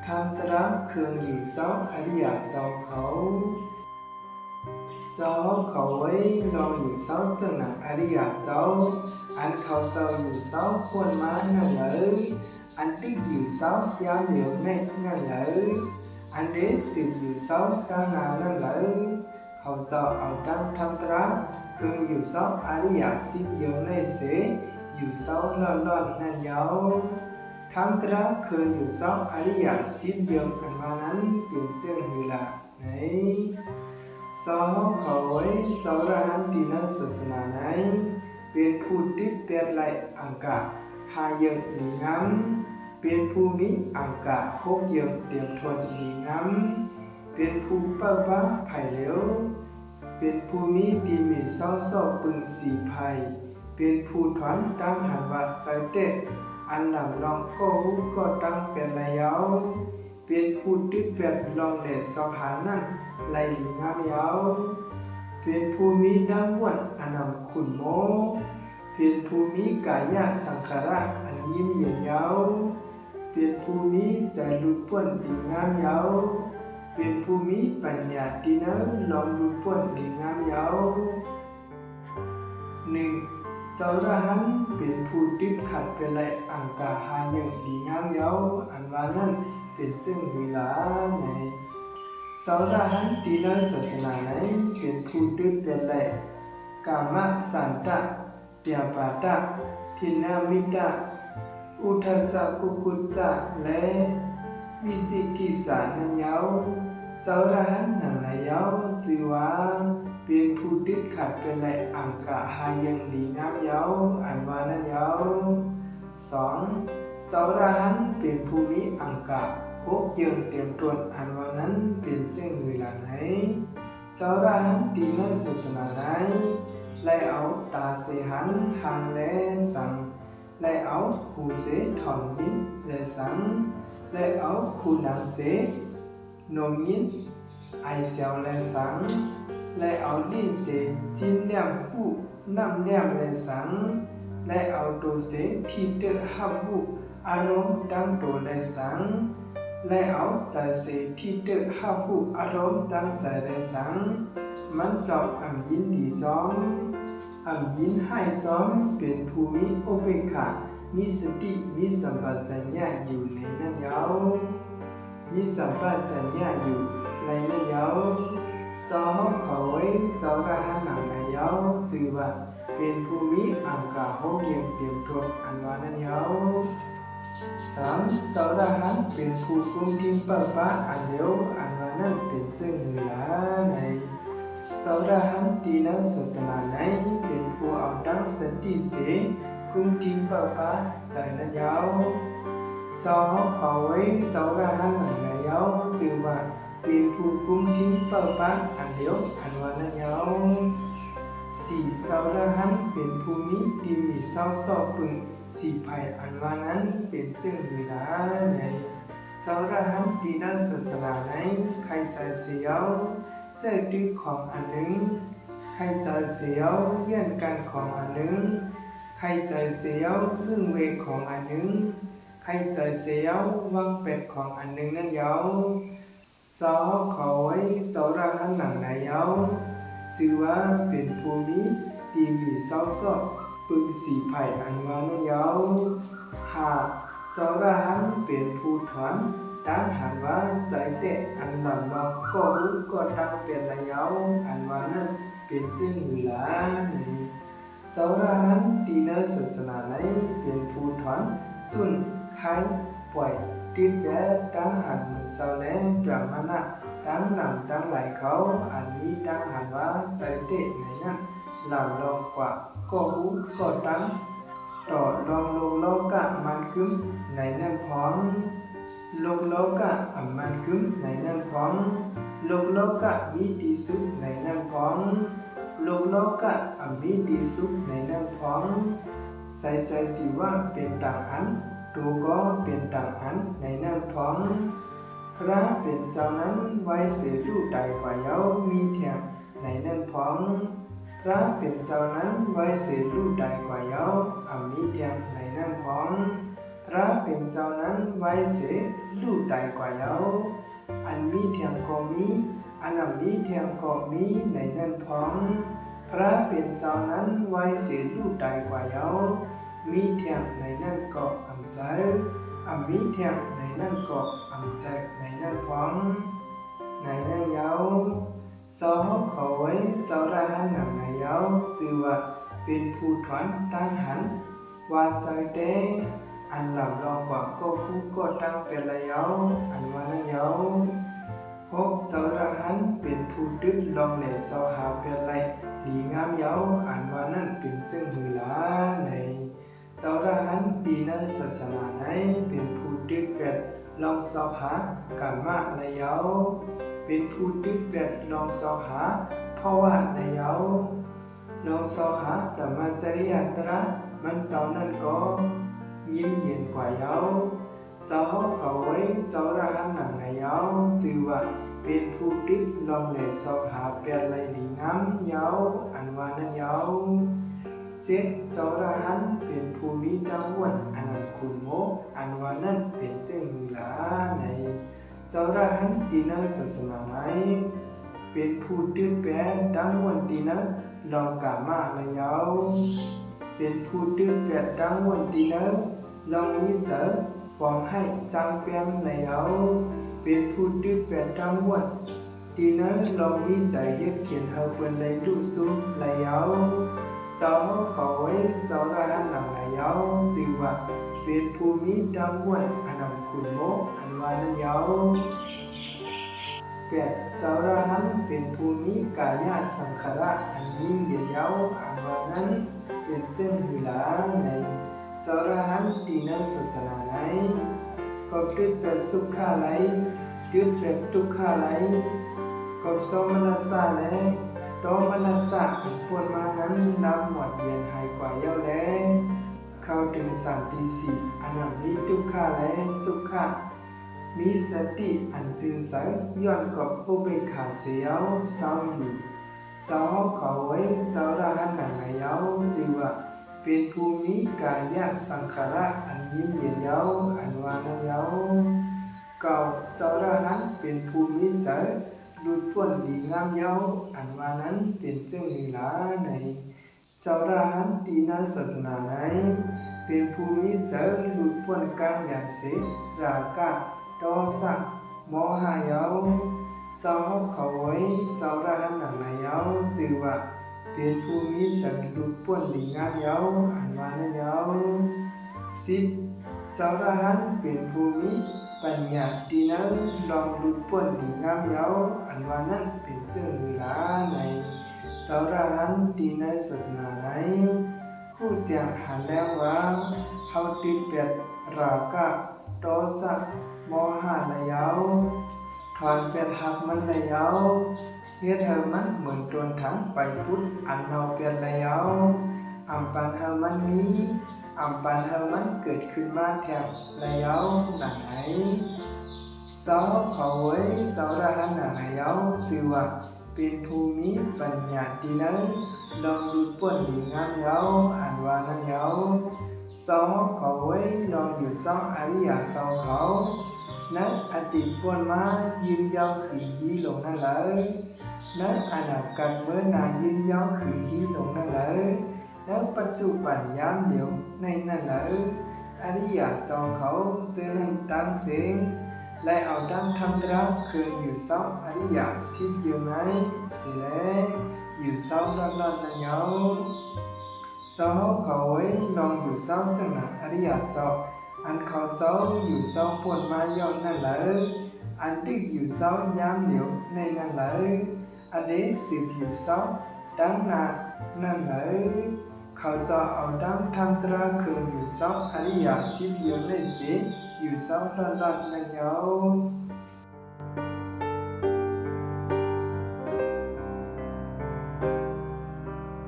tham tra khươngอยู่เศร้าอริยเจ้าเขาเศร้าเขาไว้ลองอยู่เศร้าจึงหนักอริยเจ้าอันเขาเศร้าอยู่เศร้าควรมานั่นเลยอันตึกอยู่เศร้ายามเหลียวแม่นั่นเลยอันเดสืบอยู่เศร้าตั้งนานนั่นเลยเขาเศร้าเอาตั้งtham tra khươngอยู่เศร้าอริยสิบเยอะในเสอยู่เศร้าล่อนๆนั่นยาวtham tra khươngอยู่เศร้าอริยสิบเยอะอันมานั้นเป็นเจ้าหือละไหนสาวเขาไว้สาวราหันตีนักศาสนาไหนเป็นผู้ติดเตียดไหลอังกะหาเยิงหลีงำเป็นผู้มีอังกะโคกเยิงเตรียมทนหลีงำเป็นผู้เป้าบ้าไผ่เหลวเป็นผู้มีตีมีเศร้าซอกปึงสีภัยเป็นผู้ถอนตั้งหันวัดใจเตะอันหลังลองก็หูก็ตั้งเป็นระยาวเป็นผู้ติดแบบลองเดชสองหานั่นไหลหลีงามยาวเป็นผู้มีดังวันอันนำขุนโมเป็นผู้มีกายสังขารอันยิ้มเย็นยาวเป็นผู้มีใจหลุดพ้นดีงามยาวเป็นผู้มีปัญญาที่นั้นลองหลุดพ้นดีงามยาว1. เจ้าระหันเป็นผู้ติดขัดเป็นไรอังกาหายังดีงามยาวอันว่านั้นเป็นซึ่งเวลาในเจ้าระหันที่นั้นศาสนาไหนเป็นผู้ติดเป็นไรกามสันตะเตียปาตะทินามิตะอุทัสสะกุกุจจะและวิสิกิสานันยาวเจ้าระหันหนังนายาวสิวาเป็นผู้ติดขัดเป็นไรอังกะหายังดีงามยาวอันว่านั้นยาว 2. เจ้าระหันเป็นผู้มีอังกะพกเยิงเตรียมตนอันว่านั้นเป็นเจ้าหือหลังไหนเจ้าระหันตีนักศาสนาไหนไล่เอาตาเสหันหางและสังไล่เอาหูเสถอนยินและสังไล่เอาคูหนังเสนมยินไอเสียวและสังและเอาลิ้นเสจิ้นแหลมหูน้ำแหลมและสังและเอาตัวเสที่เตอหับหูอารมณ์ตั้งตัวและสังและเอาใจเสที่เตอหับหูอารมณ์ตั้งใจและสังมันจอบอ่ำยินดีซ้อมอ่ำยินให้ซ้อมเป็นภูมิโอเปกะมีสติมีสัมปชัญญะอยู่ในนั้นยาวมีสัมปชัญญะอยู่ในนั้นยาวเจ้าเขาไว้เจ้าระหันหนังในยาวสื่อว่าเป็นภูมิอังกาโฮเกียมเตรียมทนอันว่านั้นยาว 3. เจ้าระหันเป็นผู้กุมทิ้งเปิดป้าอันเดียวอันว่านั้นเป็นซึ่งเหลือในเจ้าระหันตีนักศาสนาไหนเป็นผู้เอาตั้งสติเสกุมทิ้งเปิดป้าใจนั้นยาวสองเขาไว้เจ้าระหันหนังในยาวสื่อว่าเป็นผู้กุมทิ้งเปิดป้าอันเดียวอันว่านั้นยาว 4. เจ้าระหันเป็นผู้มีดีมีเศร้าซอกปึงสีภัยอันว่านั้นเป็นจึงเวลาในเจ้าระหันดีนักศาสนาไหนใครใจเสียวเจอดื้อของอันหนึ่งใครใจเสียวเยี่ยนกันของอันหนึ่งใครใจเสียวพึ่งเวของอันหนึ่งใครใจเสียววังเป็ดของอันหนึ่งนั่นยาวสอขอไว้เจ้าระหันหนังไหนยาวชื่อว่าเป็นผู้มีดีมีเศร้าซอกปึงสีไผ่อันว่านั้นยาวหากเจ้าระหันเป็นผู้ถอนตั้งหันว่าใจเตะอันหลังว่าก็รู้ก็ตั้งเป็นระยาวอันว่านั้นเป็นจึงเวลาในเจ้าระหันตีนักศาสนาไหนเป็นผู้ถอนจุนคายปล่อยติดแดดตั้งหันมันเศร้าแน่ปรามานะตั้งนำตั้งไหลเขาอันนี้ตั้งหันว่าใจเตะไหนนั้นหลังลองกว่าก็หูก็ตั้งต่อลองลงโลกะมันกึ้มในนั้นพร้อมโลกโลกะมันกึ้มในนั้นพร้อมโลกโลกะมีที่สุดในนั้นพร้อมโลกโลกะมีที่สุดในนั้นพร้อมใส่สิว่าเป็นต่างอันตัวก็เป็นต่างอันในนั้นพร้อมพระเป็นเจ้านั้นไว้เสียรูใดกว่าเย้ามีแถมในนั้นพร้อมพระเป็นเจ้านั้นไว้เสียรูใดกว่าเย้ามีแถมในนั้นพร้อมพ ระเป็นเจ้านั้นไว้เสลู่ใดกว่าเยาอันมีเทียงก็มีอันมีเทียงก็มีในนั้นพ้องพระเป็นเจ้านั้นไว้เสลู่ใดกว่าเยามีเทียงในนั้นก็อำใจมีเทียงในนั้นก็อำใจในนั้นพ้องในนั้นเยาสอเขาไว้เจ้าราหันหนังในเยาชื่อว่าเป็นผู้ถอนตั้งหันว่าใจเต้อันหลับรองกว่าก็ผู้ก็ตั้งเป็นระยะอันว่านั้นเยาพบเจ้าราหันเป็นผู้ดึกลองเหล่สอหาเป็นไรดีงามเยาอันว่านั้นเป็นซึ่งมือลาในเจ้าราหันปีนั้นศาสนาไหนเป็นผู้ดึกเป็ดลองสอหากรรมะระยะเป็นผู้ดึกเป็ดลองสอหาเพราะว่าระยะลองสอหาแต่มาสริยัตระมันเจ้านั้นก็ยิ้มเย็นกว่าเยาสาวเขาไว้เจ้าราหันหนังในเยาชื่อว่าเป็นผู้ดึกลองเหล่สอหาเป็นไรดีงามเยาอันว่านั้นเยาเจ็ดเจ้าราหันเป็นผู้มีดาววันอันนั้นคุณโมอันว่านั้นเป็นเจ้ามือลาในเจ้าราหันดีนักศาสนาไหนเป็นผู้ดึกแปลดาววันดีนักลองกามาในเยาเป็นผู้ดึกแปลดาววันดีนักลองนิสัยฟองให้จังเปียมในเยาเป็นผู้ดึกแปดดาววันดีนั้นลองนิสัยยึดเขียนเฮาเป็นในรูปซุ้มในเยาเจ้าเขาไว้เจ้าราหันหนังในเยาชื่อว่าเป็นผู้มีดาววันอันนั้นคุณโมอันว่านั้นเยาแปดเจ้าราหันเป็นผู้มีกายสังขารอันยิ่งใหญ่เยาอันว่านั้นเป็นเจ้าหือลาในเจ้าราหันดีนักศาสนาไหนก็ดึกเป็นสุขะไหลดึกเป็นทุกขะไหลก็สมนัสสะและโตมนัสสะปวดมานั้นนำหมดเย็นหายกว่าเย้าแล้วเข้าถึงสันติสีอันนั้นมีทุกขะและสุขะมีสติอันจึงใสย้อนกับผู้เบิกขาเสียวเศร้าอยู่สาวเขาไว้เจ้าราหันหนังในเย้าจึงว่าเป็นภูมิกายสังขารอันยิ้มเย็นเย้าอันว่านั้นเย้าเก่าเจ้าราหันเป็นภูมิใจหลุดพ้นดีงามเย้าอันว่านั้นเป็นเจ้ามือลาในเจ้าราหันตีนักศาสนาไหนเป็นภูมิเสริหลุดพ้นการอย่างเสราคะโทสะโมหะเย้าสาวเขาไว้เจ้าราหันหนังในเย้าชื่อว่าเป็นผู้มีสันหลุดพ้นดีงามเย้าอันว่านั้นเย้าสิบเจ้าราหันเป็นผู้มีปัญญาดีนั้นลองหลุดพ้นดีงามเย้าอันว่านั้นเป็นเจ้ามือลาในเจ้าราหันดีในศาสนาไหนผู้แจ้งหันแล้วว่าเฮาติดเป็ดราคะโทสะโมหะในเย้าถอนเป็ดหักมันในเย้าเฮ็ดให้มันเหมือนตวนถังไปพุทธอันเฮาเป็นแล้วอำปันเฮามันมีอำปันเฮามันเกิดขึ้นมาแทนแล้วหนังไหนสาวเขาไว้เจ้าราหันหนังแล้วชื่อว่าเป็นผู้มีปัญญาดีนั้นลองหลุดพ้นดีงามแล้วอันว่านั้นแล้วสาวเขาไว้ลองอยู่สองอริยสาวเขานั้นอดีตพ้นมายืนยาวขึ้นยีลงนั่นเลยนั้นอนาคตเมื่อนานยืนยาวขึ้นยีลงนั่นเลยแล้วปัจจุบันยามเดียวในนั่นเลยอริยสาวเขาเจริญตั้งเสียงและเอาดังทำตราคืนอยู่สองอริยสิบอยู่ไหนสิเลอยู่สองด้านนั้นเยาสาวเขาไว้ลองอยู่สองจังหวะอริยเจ้าอันเขาเศร้าอยู่เศร้าปวดมาย้อนนั่นเลยอันดึกอยู่เศร้ายามเหนียวในนั่นเลยอันนี้สืบอยู่เศร้าดังนานั่นเลยเขาเศร้าเอาดังทำตราคืนอยู่เศร้าอริยสิบอยู่ในเสียอยู่เศร้าด้านนั่นเยา